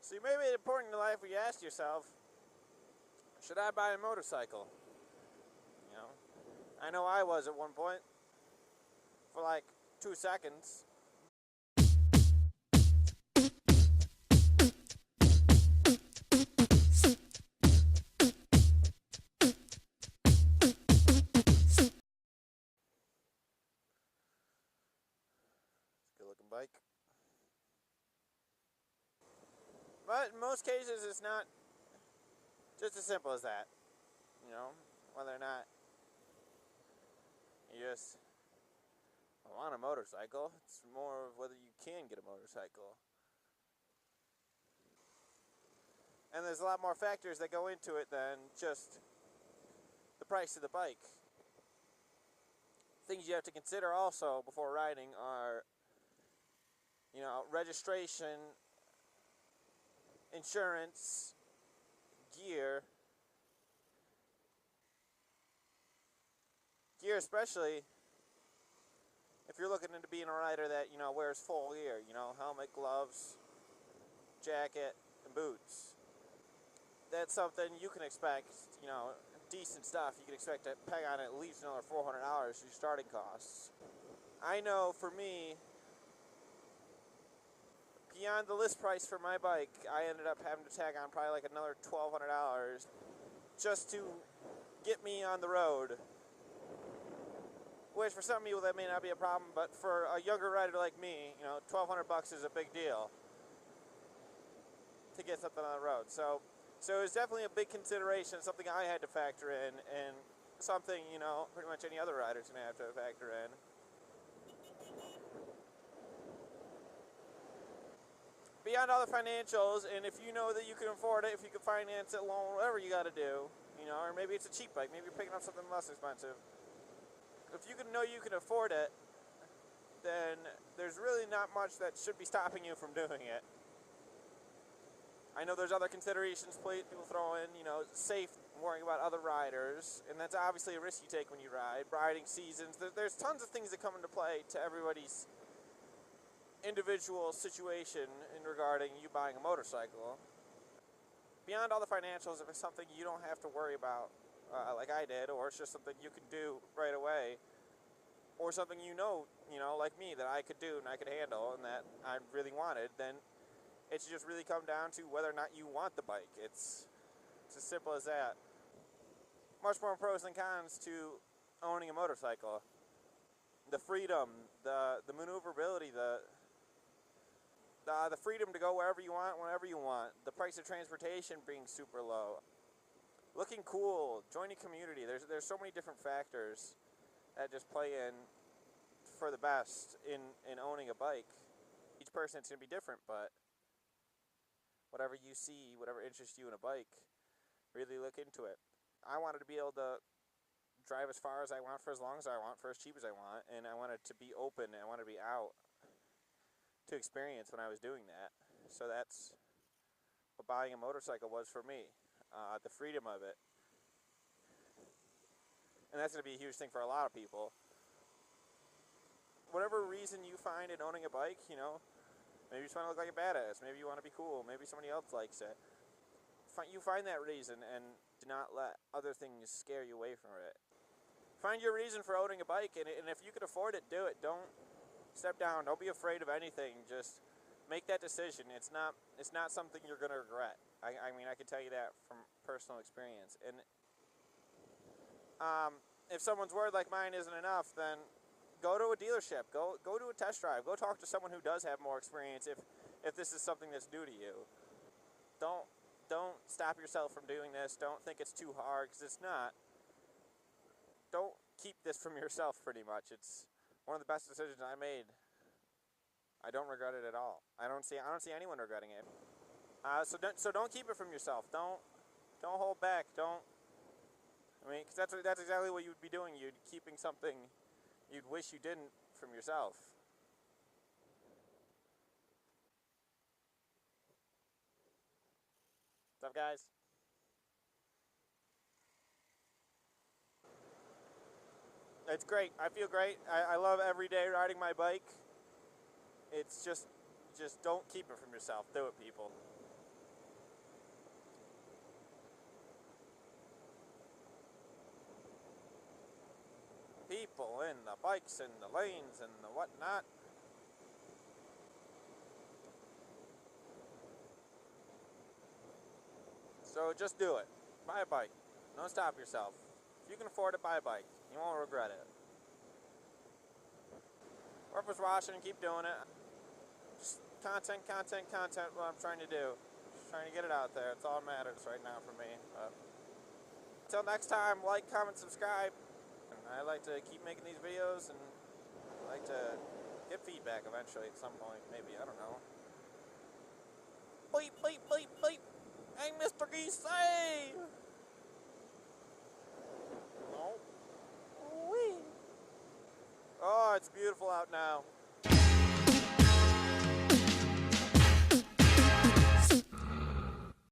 So you may be at a point in your life where you ask yourself, should I buy a motorcycle? You know, I know I was at one point for like 2 seconds. It's a good looking bike. But in most cases, it's not just as simple as that. You know, whether or not you just want a motorcycle, it's more of whether you can get a motorcycle. And there's a lot more factors that go into it than just the price of the bike. Things you have to consider also before riding are, registration, insurance, gear. Gear especially if you're looking into being a rider that, wears full gear, helmet, gloves, jacket, and boots. That's something you can expect, decent stuff. You can expect to pay on at least another $400 for your starting costs. I know for me, beyond the list price for my bike, I ended up having to tag on probably like another $1,200 just to get me on the road. Which for some people that may not be a problem, but for a younger rider like me, $1,200 is a big deal to get something on the road. So it was definitely a big consideration, something I had to factor in, and something, pretty much any other rider's going to have to factor in. Beyond all the financials, and if you know that you can afford it, if you can finance it, loan, whatever you got to do, or maybe it's a cheap bike, maybe you're picking up something less expensive. If you know you can afford it, then there's really not much that should be stopping you from doing it. I know there's other considerations people throw in, safe, worrying about other riders, and that's obviously a risk you take when you ride. Riding seasons, there's tons of things that come into play to everybody's individual situation in regarding you buying a motorcycle. Beyond all the financials, if it's something you don't have to worry about, like I did, or it's just something you can do right away, or something like me, that I could do and I could handle and that I really wanted, then it should just really come down to whether or not you want the bike. It's as simple as that. Much more pros than cons to owning a motorcycle. The freedom, the maneuverability, the freedom to go wherever you want, whenever you want. The price of transportation being super low. Looking cool, joining community. There's so many different factors that just play in for the best in owning a bike. Each person, it's going to be different, but whatever you see, whatever interests you in a bike, really look into it. I wanted to be able to drive as far as I want for as long as I want for as cheap as I want, and I wanted to be open and I wanted to be out to experience when I was doing that. So that's what buying a motorcycle was for me, the freedom of it. And that's going to be a huge thing for a lot of people. Whatever reason you find in owning a bike, maybe you just want to look like a badass, maybe you want to be cool, maybe somebody else likes it. You find that reason and do not let other things scare you away from it. Find your reason for owning a bike, and if you can afford it, do it. Don't step down. Don't be afraid of anything. Just make that decision. It's not something you're going to regret. I mean, I can tell you that from personal experience. And if someone's word like mine isn't enough, then go to a dealership. Go to a test drive. Go talk to someone who does have more experience if this is something that's new to you. Don't stop yourself from doing this. Don't think it's too hard, because it's not. Don't keep this from yourself, pretty much. It's one of the best decisions I made. I don't regret it at all. I don't see anyone regretting it. So don't keep it from yourself. Don't hold back. Because that's exactly what you'd be doing. You'd keeping something you'd wish you didn't from yourself. What's up, guys? It's great. I feel great. I love every day riding my bike. It's just don't keep it from yourself. Do it, people. the bikes and the lanes and the whatnot. So just do it. Buy a bike. Don't stop yourself. If you can afford it, buy a bike. You won't regret it. Purpose washing, keep doing it. Just content, what I'm trying to do. Just trying to get it out there. It's all that matters right now for me. Until next time, like, comment, subscribe. And I like to keep making these videos, and I like to get feedback eventually at some point. Maybe, I don't know. Bleep, bleep, bleep, bleep. Hey, Mr. Geese, hey! No. Wee. Oh, it's beautiful out now.